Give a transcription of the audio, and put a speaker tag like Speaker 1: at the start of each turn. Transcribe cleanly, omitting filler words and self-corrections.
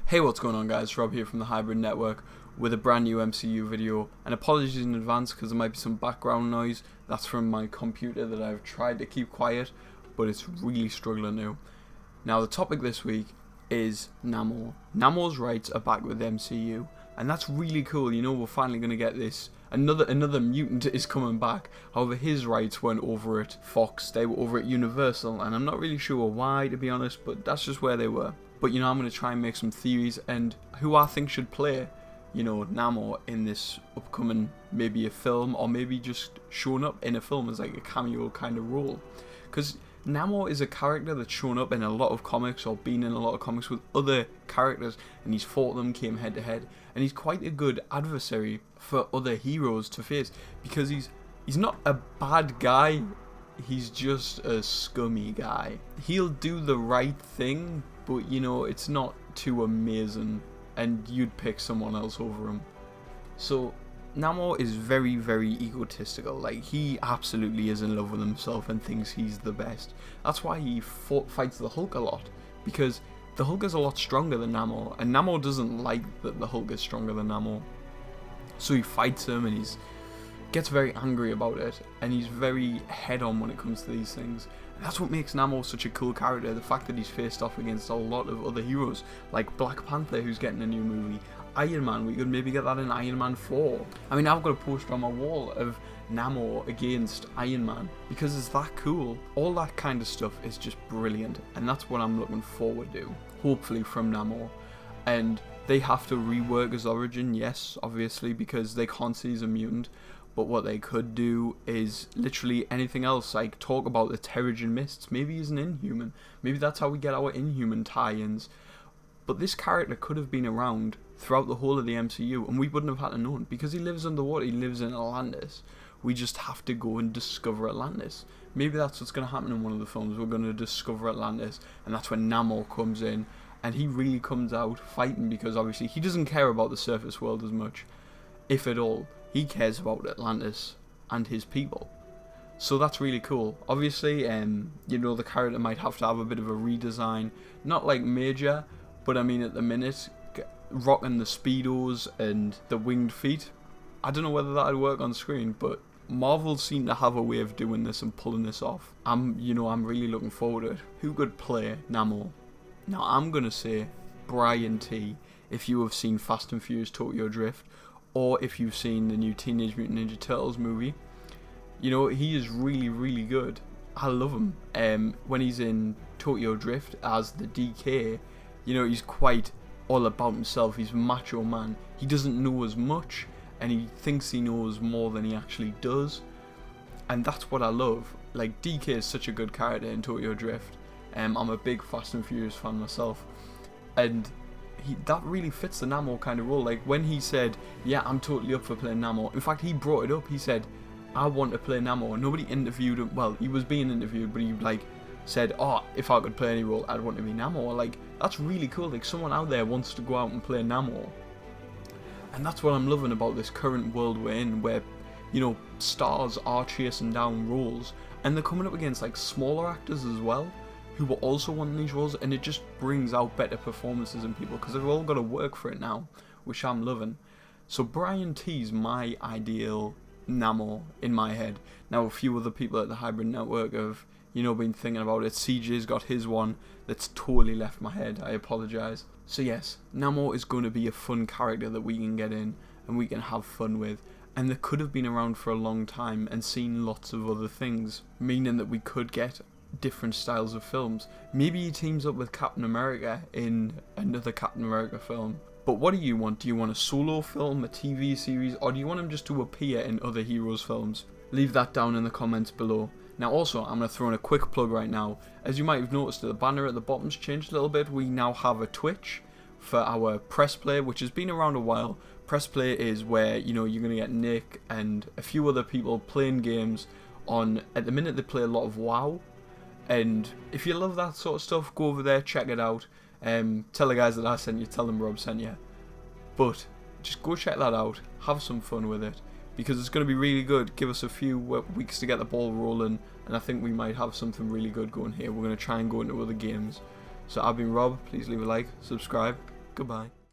Speaker 1: Hey, what's going on guys, Rob here from the Hybrid Network with a brand new MCU video, and apologies in advance because there might be some background noise. That's from my computer that I've tried to keep quiet, but it's really struggling now. Now the topic this week is Namor. Namor's rights are back with the MCU, and that's really cool. You know, we're finally going to get this. Another mutant is coming back. However, his rights weren't over at Fox, they were over at Universal, and I'm not really sure why, to be honest, but that's just where they were. But you know, I'm going to try and make some theories and who I think should play, you know, Namor in this upcoming, maybe a film, or maybe just showing up in a film as like a cameo kind of role. Because Namor is a character that's shown up in a lot of comics, or been in a lot of comics with other characters, and he's fought them, came head to head, and he's quite a good adversary for other heroes to face, because he's not a bad guy, he's just a scummy guy. He'll do the right thing, but you know, it's not too amazing, and you'd pick someone else over him. So Namor is very, very egotistical. Like, he absolutely is in love with himself and thinks he's the best. That's why he fights the Hulk a lot, because the Hulk is a lot stronger than Namor, and Namor doesn't like that the Hulk is stronger than Namor. So he fights him, and gets very angry about it, and he's very head-on when it comes to these things. And that's what makes Namor such a cool character, the fact that he's faced off against a lot of other heroes, like Black Panther, who's getting a new movie, Iron Man, we could maybe get that in Iron Man 4. I mean, I've got a poster on my wall of Namor against Iron Man, because it's that cool. All that kind of stuff is just brilliant, and that's what I'm looking forward to, hopefully, from Namor. And they have to rework his origin, yes, obviously, because they can't see he's a mutant. But what they could do is literally anything else, like talk about the Terrigen Mists. Maybe he's an Inhuman. Maybe that's how we get our Inhuman tie-ins. But this character could have been around throughout the whole of the MCU, and we wouldn't have had to know, because he lives underwater, he lives in Atlantis. We just have to go and discover Atlantis. Maybe that's what's going to happen in one of the films. We're going to discover Atlantis, and that's when Namor comes in, and he really comes out fighting, because obviously he doesn't care about the surface world as much, if at all. He cares about Atlantis and his people. So that's really cool. Obviously, you know, the character might have to have a bit of a redesign. Not like major, but I mean at the minute, rocking the Speedos and the winged feet. I don't know whether that would work on screen, but Marvel seem to have a way of doing this and pulling this off. I'm really looking forward to it. Who could play Namor? Now, I'm going to say Brian T. If you have seen Fast and Furious Tokyo Drift, or if you've seen the new Teenage Mutant Ninja Turtles movie, you know, he is really, really good. I love him. When he's in Tokyo Drift as the DK, you know, he's quite all about himself. He's a macho man. He doesn't know as much, and he thinks he knows more than he actually does. And that's what I love. Like, DK is such a good character in Tokyo Drift. I'm a big Fast and Furious fan myself. And that really fits the Namor kind of role. Like, when he said, yeah, I'm totally up for playing Namor. In fact, he brought it up. He said, I want to play Namor. Nobody interviewed him. Well, he was being interviewed, but he like said, oh, if I could play any role, I'd want to be Namor. Like, that's really cool. Like, someone out there wants to go out and play Namor. And that's what I'm loving about this current world we're in, where, you know, stars are chasing down roles, and they're coming up against like smaller actors as well, who will also want these roles, and it just brings out better performances in people, because they've all got to work for it now, which I'm loving. So Brian T's my ideal Namor in my head. Now, a few other people at the Hybrid Network have, you know, been thinking about it. CJ's got his one that's totally left my head. I apologise. So yes, Namor is going to be a fun character that we can get in and we can have fun with. And they could have been around for a long time and seen lots of other things, meaning that we could get different styles of films. Maybe he teams up with Captain America in another Captain America film. But what do you want? Do you want a solo film, a TV series, or do you want him just to appear in other heroes' films? Leave that down in the comments below. Now also, I'm going to throw in a quick plug right now. As you might have noticed, the banner at the bottom's changed a little bit. We now have a Twitch for our Press Play, which has been around a while. Press Play is where, you know, you're going to get Nick and a few other people playing games on, at the minute they play a lot of WoW. And if you love that sort of stuff, go over there, check it out. Tell the guys that I sent you, tell them Rob sent you. But just go check that out, have some fun with it, because it's going to be really good. Give us a few weeks to get the ball rolling, and I think we might have something really good going here. We're going to try and go into other games. So I've been Rob, please leave a like, subscribe, Goodbye.